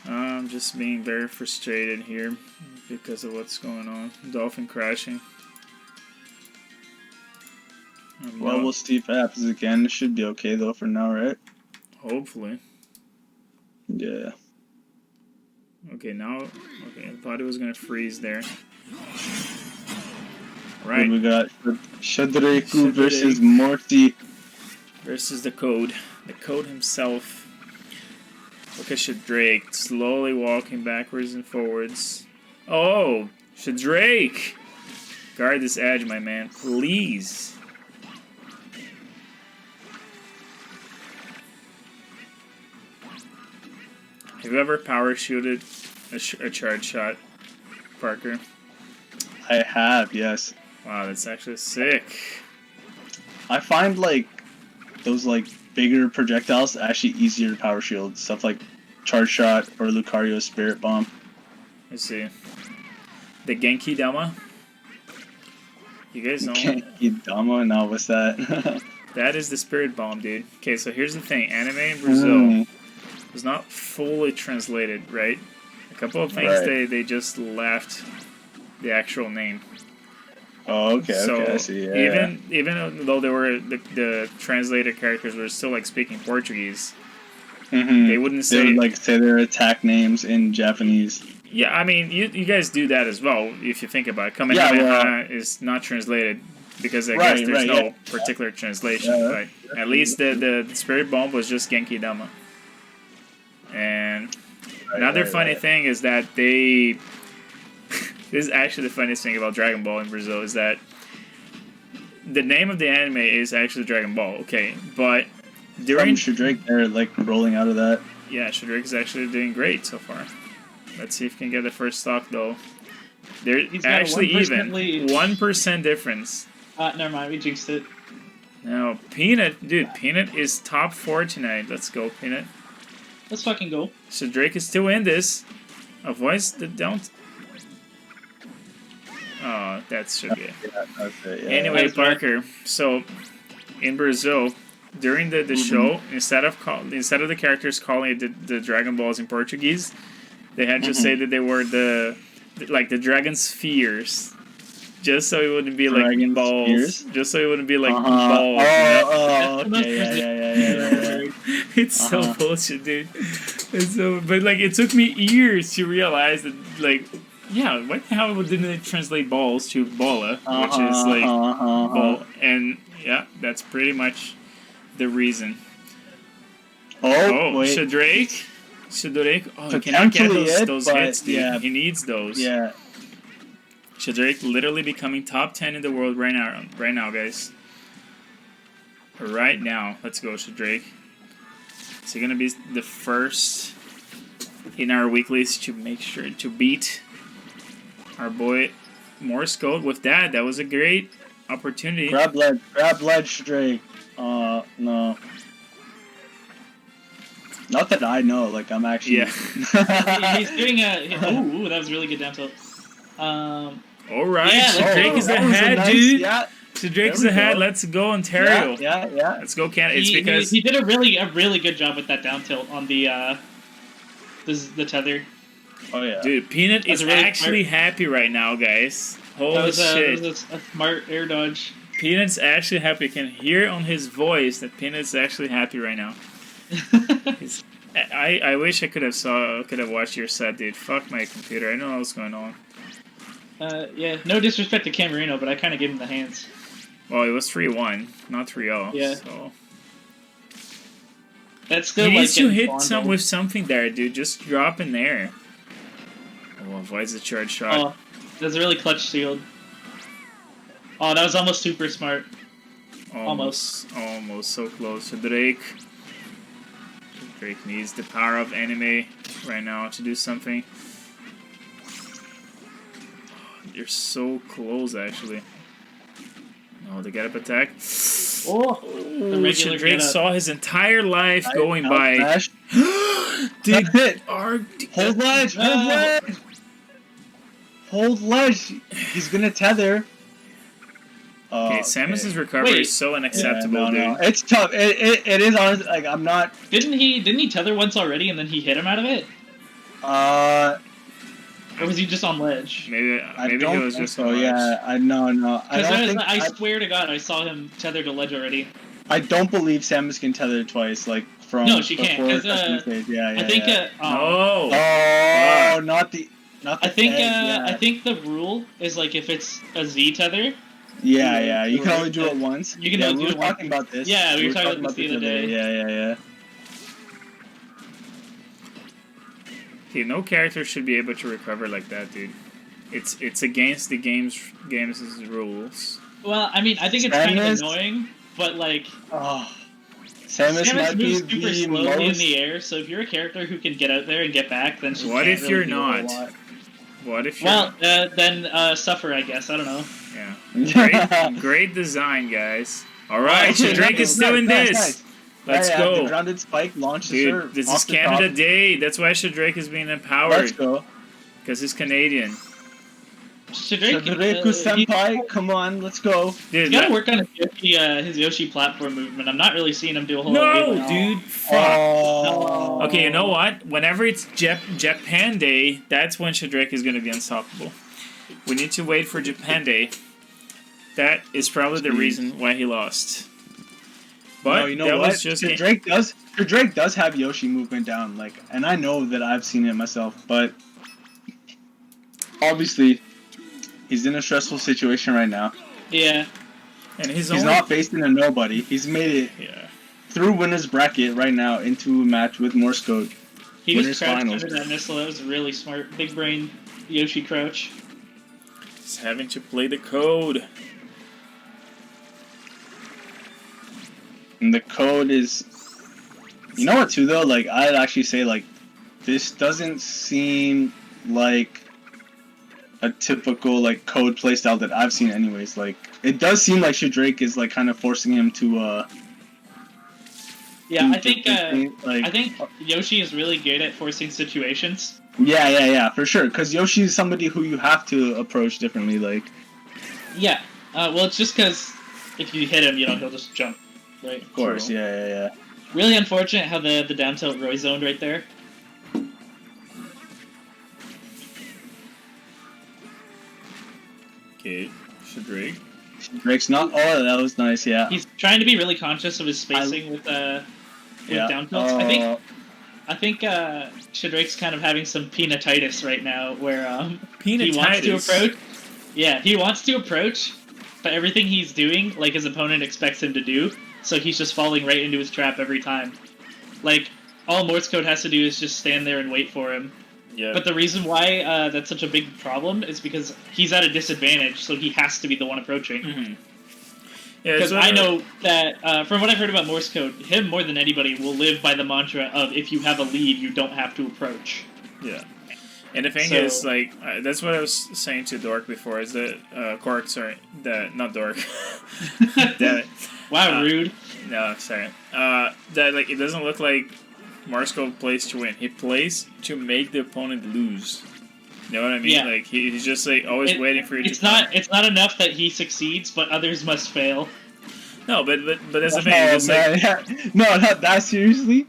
man? I'm just being very frustrated here because of what's going on. Dolphin crashing. Well, we'll see if it happens again. It should be okay though for now, right? Hopefully. Yeah. Okay, now. Okay, I thought it was gonna freeze there. Right. Right. We got Shadrake versus Morty. Versus the Code. The Code himself. Look at Shadrake slowly walking backwards and forwards. Oh, Shadrake! Guard this edge, my man, please. Have you ever power shooted a charge shot, Parker? I have, yes. Wow, that's actually sick. I find like those like bigger projectiles actually easier to power shield. Stuff like charge shot or Lucario's spirit bomb. Let's see. The Genki Dama. You guys know? Genki Dama? No, what's that? That is the spirit bomb, dude. Okay, so here's the thing. Anime in Brazil was not fully translated, right? A couple of things they just left the actual name. Oh, okay, so okay, I see. Yeah, even though they were the translated characters were still like speaking Portuguese, mm-hmm. They wouldn't say they would like say their attack names in Japanese. Yeah, I mean you guys do that as well if you think about it. Kamehameha is not translated because I guess there's no particular translation, but at least the spirit bomb was just Genki Dama. And another funny thing is that they... This is actually the funniest thing about Dragon Ball in Brazil is that the name of the anime is actually Dragon Ball, okay, but during... Shadrake, they're like rolling out of that. Yeah, Shadrake is actually doing great so far. Let's see if we can get the first stock though. They're actually even. 1% difference. Never mind, we jinxed it. No, Peanut, dude, Peanut is top 4 tonight. Let's go, Peanut. Let's fucking go. Shadrake is still in this. Avoids the down. Oh, that's Shadrake. Anyway, Parker. So, in Brazil, during the show, instead of the characters calling it the Dragon Balls in Portuguese, they had to say that they were the Dragon Spheres. Just so it wouldn't be like Dragon balls. Spheres? Just so it wouldn't be like balls. Okay, yeah. It's so bullshit, dude. It's so, but like it took me years to realize that like, yeah, what the hell didn't they translate balls to bola, which is like ball, and yeah, that's pretty much the reason. Wait. Shadrake. Oh, he cannot get those hits, dude. Yeah. He needs those. Yeah. Shadrake literally becoming top 10 in the world right now, guys. Right now. Let's go, Shadrake. Is he gonna be the first in our weeklies to make sure to beat our boy Morsecode? With that was a great opportunity. Grab ledge, Shadrake. No. Not that I know, like I'm actually... Yeah. He's doing a... Ooh, that was really good down tilt. Alright, yeah, Shadrake is ahead, dude. Yeah. Shadrake is ahead. Let's go, Ontario. Yeah. Let's go, Canada. It's because... He did a really good job with that down tilt on the tether. Oh, yeah. Dude, Peanut is really actually happy right now, guys. Holy shit. That was a smart air dodge. Peanut's actually happy. You can hear on his voice that Peanut's actually happy right now. I wish I could have watched your set, dude. Fuck my computer. I know what's going on. Yeah. No disrespect to Camerino, but I kind of gave him the hands. Well, it was 3-1, not 3-0. Yeah. So. That's still. He needs to hit with something there, dude. Just drop in there. Oh, avoids the charge shot. Oh, that's a really clutch shield. Oh, that was almost super smart. Almost so close. So Drake needs the power of anime right now to do something. You're so close, actually. No, the get-up attack. Shadrake saw his entire life going by. Dude, hold ledge! Hold ledge! He's gonna tether. Okay, Samus's recovery is so unacceptable, dude. No. It's tough. It is honest. Like I'm not. Didn't he tether once already and then he hit him out of it? Or was he just on ledge? Maybe he was just on ledge. Yeah, no. I swear to God, I saw him tethered to ledge already. I don't believe Samus can tether twice. Like from. No, she can't. Because I think. No. Oh, not the. I think the rule is like if it's a Z tether. Yeah. You can only do it once. You can only do it once. We were talking about this. Yeah, we were talking about this the other day. Yeah. Okay, no character should be able to recover like that, dude. It's against the game's rules. Well, I mean, I think it's kind of annoying, but like, Samus might moves be super slowly in the air. So if you're a character who can get out there and get back, then what if you're not? What if you're not? Then suffer, I guess. I don't know. Yeah. Great design, guys. All right, Shadrake is doing this. Nice. Let's go. The grounded spike launches dude, her. This is Canada Day. That's why Shadrake is being empowered. Let's go. Because he's Canadian. Shadrake senpai, come on, let's go. Dude, he's gotta work on his Yoshi platform movement. I'm not really seeing him do a whole lot. No, dude. Fuck. Okay, you know what? Whenever it's Japan Day, that's when Shadrake is gonna be unstoppable. We need to wait for Japan Day. That is probably the reason why he lost. But you know what? Shadrake does have Yoshi movement down, like, and I know that I've seen it myself, but obviously he's in a stressful situation right now. Yeah. And he's not facing a nobody. He's made it through winner's bracket right now into a match with Morsecode. He was crouched under that missile. That was really smart. Big brain Yoshi crouch. He's having to play the code. And the code is... You know what, too, though? Like, I'd actually say, like, this doesn't seem like a typical, like, code playstyle that I've seen anyways. Like, it does seem like Shadrake is, like, kind of forcing him to, Yeah, I think Yoshi is really good at forcing situations. Yeah, for sure. Because Yoshi is somebody who you have to approach differently, like... Yeah. Well, it's just because if you hit him, you know, he'll just jump. Right. Of course, so, yeah. Really unfortunate how the down tilt Roy zoned right there. Okay, Shadrake. Shadrake's not... Oh, that was nice, yeah. He's trying to be really conscious of his spacing with down tilts. I think Shadrake's kind of having some peanutitis right now, where he wants to approach. Yeah, he wants to approach, but everything he's doing, like his opponent expects him to do, so he's just falling right into his trap every time. Like, all Morsecode has to do is just stand there and wait for him. Yeah. But the reason why that's such a big problem is because he's at a disadvantage, so he has to be the one approaching. Mm-hmm. Because I know that, from what I've heard about Morsecode, him more than anybody will live by the mantra of, if you have a lead, you don't have to approach. Yeah. And the thing is, like, that's what I was saying to Dork before, is that, Cork, sorry, not Dork. Damn it. Wow, rude. No, sorry. That, like, it doesn't look like Morsecode plays to win. He plays to make the opponent lose. You know what I mean? Yeah. Like, he's just, like, always waiting for you to It's not enough that he succeeds, but others must fail. No, but that's the thing. It's like... No, not that seriously.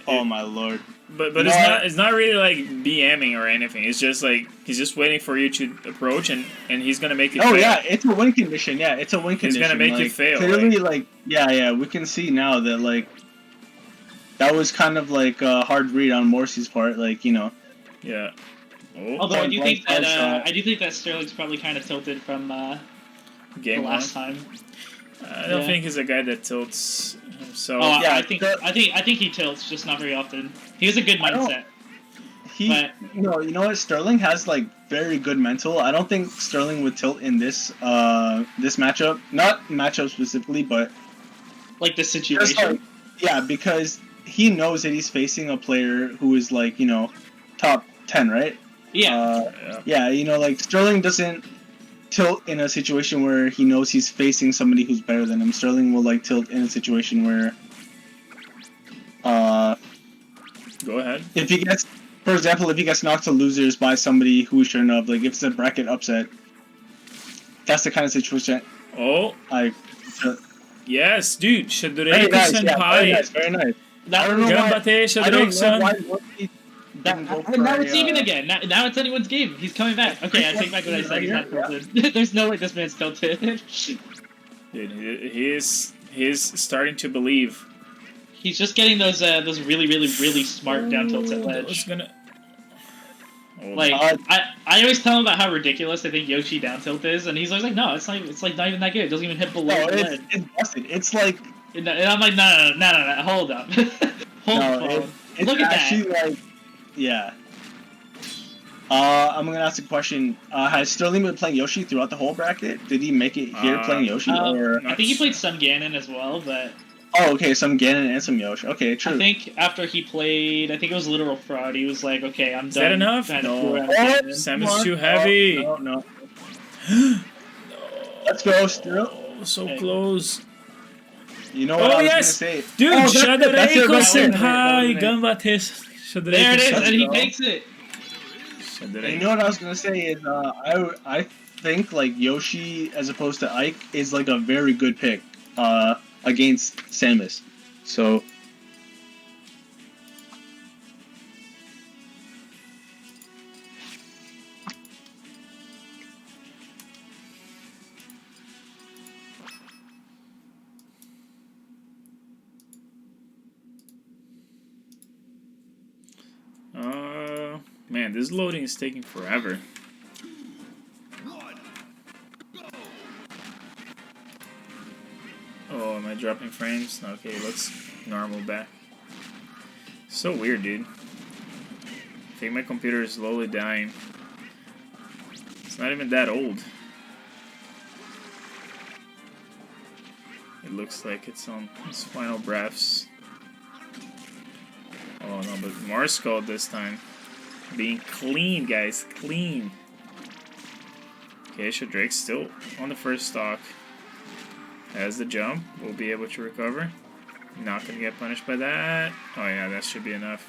Oh, my lord. But it's not really like BMing or anything. It's just like he's just waiting for you to approach, and he's gonna make it fail. Yeah, it's a win condition. Yeah, it's a win condition. He's gonna make you fail. Clearly, we can see now that, like, that was kind of like a hard read on Morsy's part, like, you know. Yeah. Oh. Although I do think that Sterling's probably kind of tilted from the last time. I don't think he's a guy that tilts. So I think he tilts, just not very often. He has a good mindset. You know what? Sterling has, like, very good mental. I don't think Sterling would tilt in this this matchup. Not matchup specifically, but like the situation. Because he knows that he's facing a player who is, like, you know, top 10, right? Yeah. You know, like, Sterling doesn't tilt in a situation where he knows he's facing somebody who's better than him. Sterling will, like, tilt in a situation where go ahead. If he gets, for example, if he gets knocked to losers by somebody who shouldn't have, like, if it's a bracket upset, that's the kind of situation. Oh. Yes, dude. Shadrake very nice, Senpai. very nice. I don't know Gambate, Shadrake-san. And now it's even again. Now it's anyone's game. He's coming back. Okay, I take back what I said. He's not tilted. There's no way this man's tilted. Dude, he's starting to believe. He's just getting those really smart down tilts at ledge. Like I always tell him about how ridiculous I think Yoshi down tilt is, and he's always like, no, it's like not even that good. It doesn't even hit below the ledge. It's busted. It's like, and I'm like, no, hold up, look at that. Like, yeah. I'm gonna ask a question. Has Sterling been playing Yoshi throughout the whole bracket? Did he make it here playing Yoshi, or I think he played some Ganon as well, but. Oh, okay, some Ganon and some Yoshi. Okay, true. I think after he played, I think it was Literal Fraud, he was like, okay, I'm done. Is that enough? No. Samus too heavy. No. Let's go, Sterling. Oh, so close. You know what I was gonna say? Dude, Shadrake Senpai, Gambates. There it is, and he takes it. You know what I was gonna say is, I think like Yoshi as opposed to Ike is like a very good pick. Against Samus. So man, this loading is taking forever. Oh, am I dropping frames? Okay, it looks normal back. So weird, dude. I think my computer is slowly dying. It's not even that old. It looks like it's on its final breaths. Oh no, but Morsecode this time. Being clean, guys. Clean. Okay, Shadrake's still on the first stock. Has the jump, we'll be able to recover. Not gonna get punished by that. Oh yeah, that should be enough.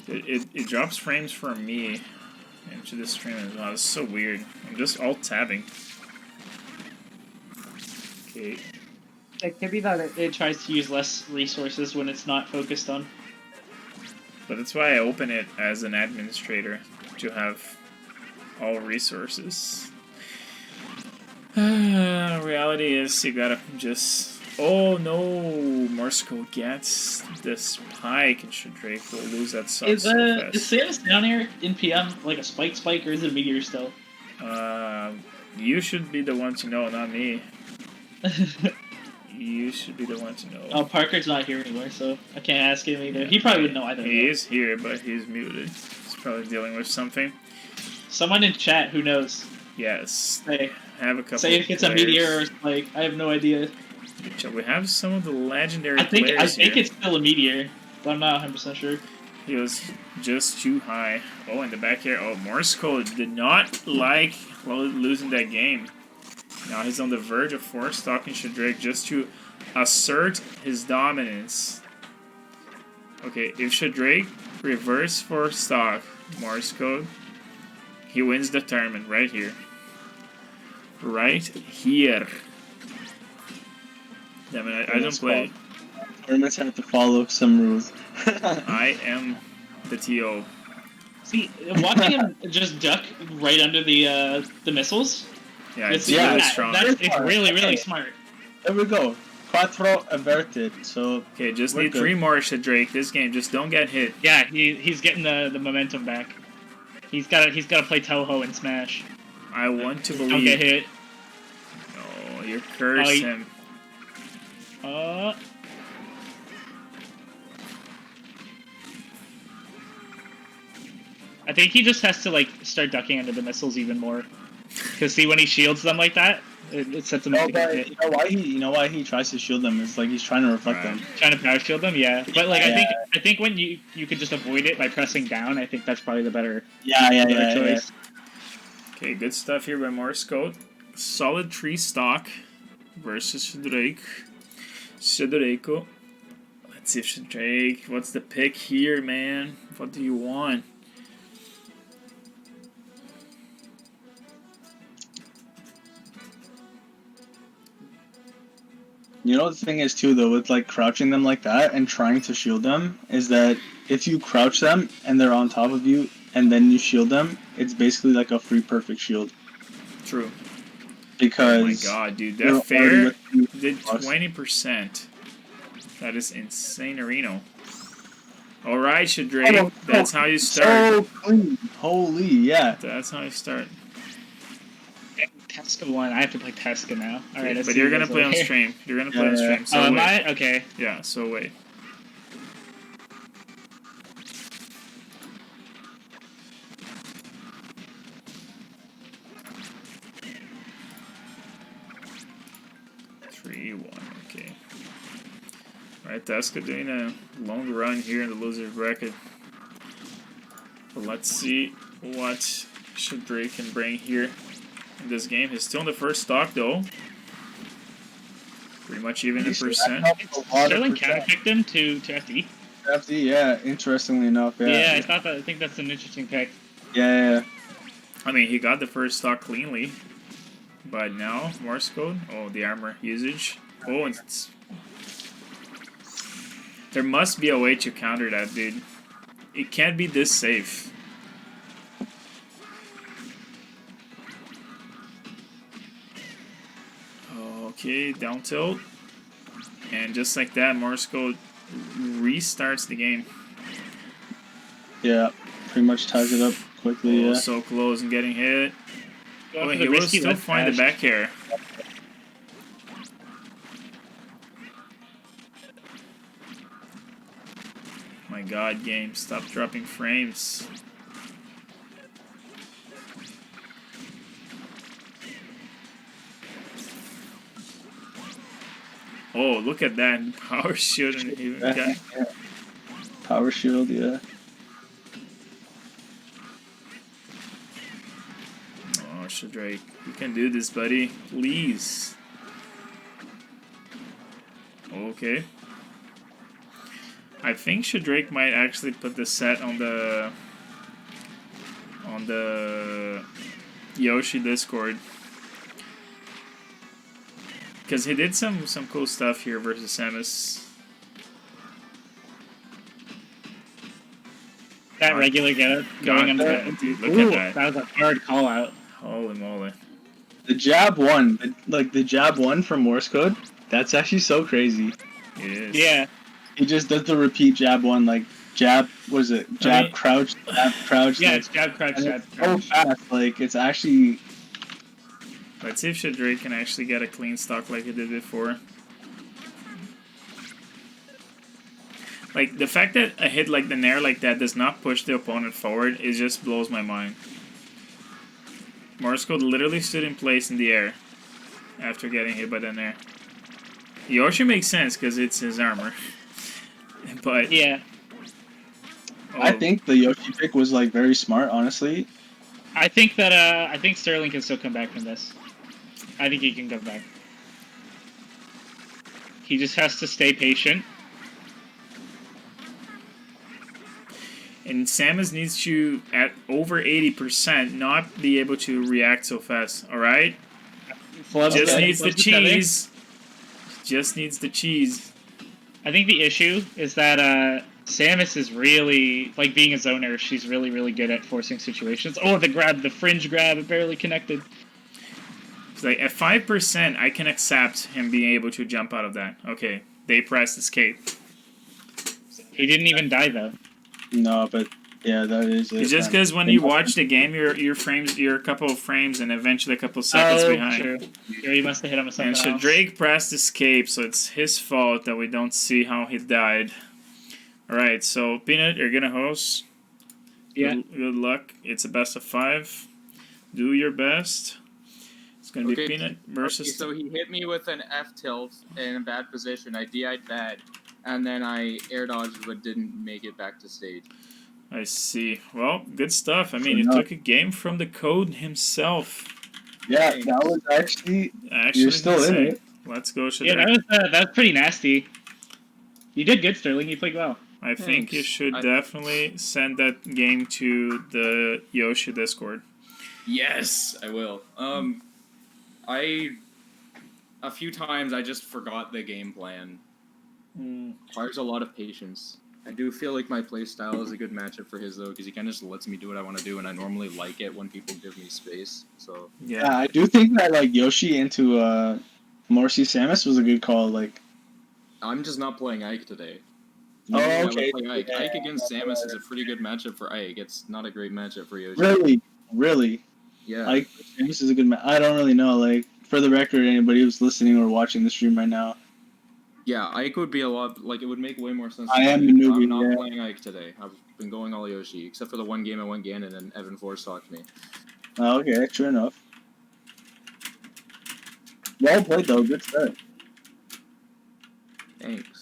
It drops frames for me into the stream as well. It's so weird. I'm just alt-tabbing. Okay. It could be that it tries to use less resources when it's not focused on. But that's why I open it as an administrator, to have all resources. Reality is you gotta just... Oh no! Morsecode gets the spike and Shadrake will lose that sub Is fast. Samus down here in PM like a spike, or is it a meteor still? You should be the one to know, not me. You should be the one to know. Oh, Parker's not here anymore, so I can't ask him either. He probably would know either. He is here, but he's muted. He's probably dealing with something. Someone in chat who knows. Yes. Hey, have a couple. Say if it's a meteor or a spike. I have no idea. We have some of the legendary I think here. it's still a meteor, but I'm not 100% sure. He was just too high. Oh, in the back here. Oh, Morsecode did not like losing that game. Now he's on the verge of 4-stocking Shadrake just to assert his dominance. Okay, if Shadrake reverse 4-stock Morsecode, he wins the tournament right here. Right here. Damn it, I don't play. Tournaments have to follow some rules. I am the TO. See, watching him just duck right under the missiles. Yeah, it's really strong. It's really smart. There we go. Quattro averted. So okay, just need 3 more Shadrake. This game, just don't get hit. Yeah, he's getting the momentum back. He's got to play Toho and Smash. I want to believe. Don't get hit. No, you curse him. I think he just has to like start ducking under the missiles even more. Because see, when he shields them like that, it sets him up to get hit. You know why he tries to shield them? It's like he's trying to reflect them. Trying to power shield them, yeah. But like I think when you could just avoid it by pressing down, I think that's probably the better choice. Yeah. Okay, good stuff here by Morsecode. Solid 3 stock versus Shadrake. Shadrake. Let's see if Shadrake. What's the pick here, man? What do you want? You know the thing is too though with like crouching them like that and trying to shield them is that if you crouch them and they're on top of you and then you shield them, it's basically like a free perfect shield. True. Because oh my god, dude, that fair did 20%. That is insane, Reno. All right, Shadrake, that's how you start. So clean. Holy, yeah. That's how you start. Tesca won. I have to play Tesca now. All right, but you're gonna play on stream. You're gonna play on stream. So am I? Okay. Yeah. So wait. Okay. All right, Tesca doing a long run here in the loser's bracket. But let's see what Shadrake can bring here in this game. He's still in the first stock though. Pretty much even in percent. Sterling counter-picked him to FD. FD, yeah. Interestingly enough, yeah. Yeah, I think that's an interesting pick. Yeah. I mean, he got the first stock cleanly, but now Morsecode. Oh, the armor usage. Oh, it's... there must be a way to counter that, dude. It can't be this safe. Okay, down tilt. And just like that, Morsecode restarts the game. Yeah, pretty much ties it up quickly, yeah. So close and getting hit. Oh, he will still find the back air. My god, game, stop dropping frames. Oh, look at that. Power shield and even got... yeah. Power shield, yeah. Oh, Shadrake, you can do this, buddy. Please. Okay. I think Shadrake might actually put the set on the Yoshi Discord. Because he did some cool stuff here versus Samus. That regular getup going under the... Dude, look at that. That was a hard call out. Holy moly. The jab one, like the jab one from Morsecode, that's actually so crazy. It is. Yeah. He just does the repeat jab one, like jab, was it? Jab, crouch, jab, crouch. Yeah, like, it's jab, crouch, jab, crouch. So fast, like, it's actually... Let's see if Shadrake can actually get a clean stock like he did before. Like, the fact that a hit like the Nair like that does not push the opponent forward, it just blows my mind. Morsecode literally stood in place in the air after getting hit by the Nair. Yoshi makes sense because it's his armor. But... yeah. Oh. I think the Yoshi pick was, like, very smart, honestly. I think Sterling can still come back from this. I think he can come back. He just has to stay patient. And Samus needs to, at over 80%, not be able to react so fast, alright? Just needs the cheese. Just needs the cheese. I think the issue is that Samus is really, like being a zoner, she's really, really good at forcing situations. Oh, the fringe grab, it barely connected. It's like, at 5%, I can accept him being able to jump out of that. Okay, they pressed escape. He didn't even die, though. No, but yeah, that is it. It's just because when you watch the game, you're a couple of frames and eventually a couple of seconds behind. True. He must have hit him with something And Shadrake pressed escape, so it's his fault that we don't see how he died. Alright, so Peanut, you're gonna host. Yeah. Good luck. It's a best of 5. Do your best. It's gonna be Peanut versus... Okay, so he hit me with an F tilt in a bad position. I DI'd bad. And then I air dodged but didn't make it back to stage. I see. Well, good stuff. I mean, you took a game from the code himself. Yeah, that was actually you're still in it. Let's go, Shadrake. Yeah, that was pretty nasty. You did good, Sterling. You played well. I think you should definitely send that game to the Yoshi Discord. Yes, I will. A few times I just forgot the game plan. Requires a lot of patience. I do feel like my playstyle is a good matchup for his though, because he kind of just lets me do what I want to do, and I normally like it when people give me space. So yeah, I do think that like Yoshi into Morsecode762 was a good call. Like, I'm just not playing Ike today. Oh, okay. Ike. Yeah, Ike against Samus is a pretty good matchup for Ike. It's not a great matchup for Yoshi. Really. Yeah. Ike Samus is a good match. I don't really know. Like, for the record, anybody who's listening or watching the stream right now. Yeah, Ike would be a lot, like, it would make way more sense. I'm not playing Ike today. I've been going all Yoshi, except for the one game I went Ganon and Evan Force talked me. Oh, okay, true enough. Well played, though. Good start. Thanks.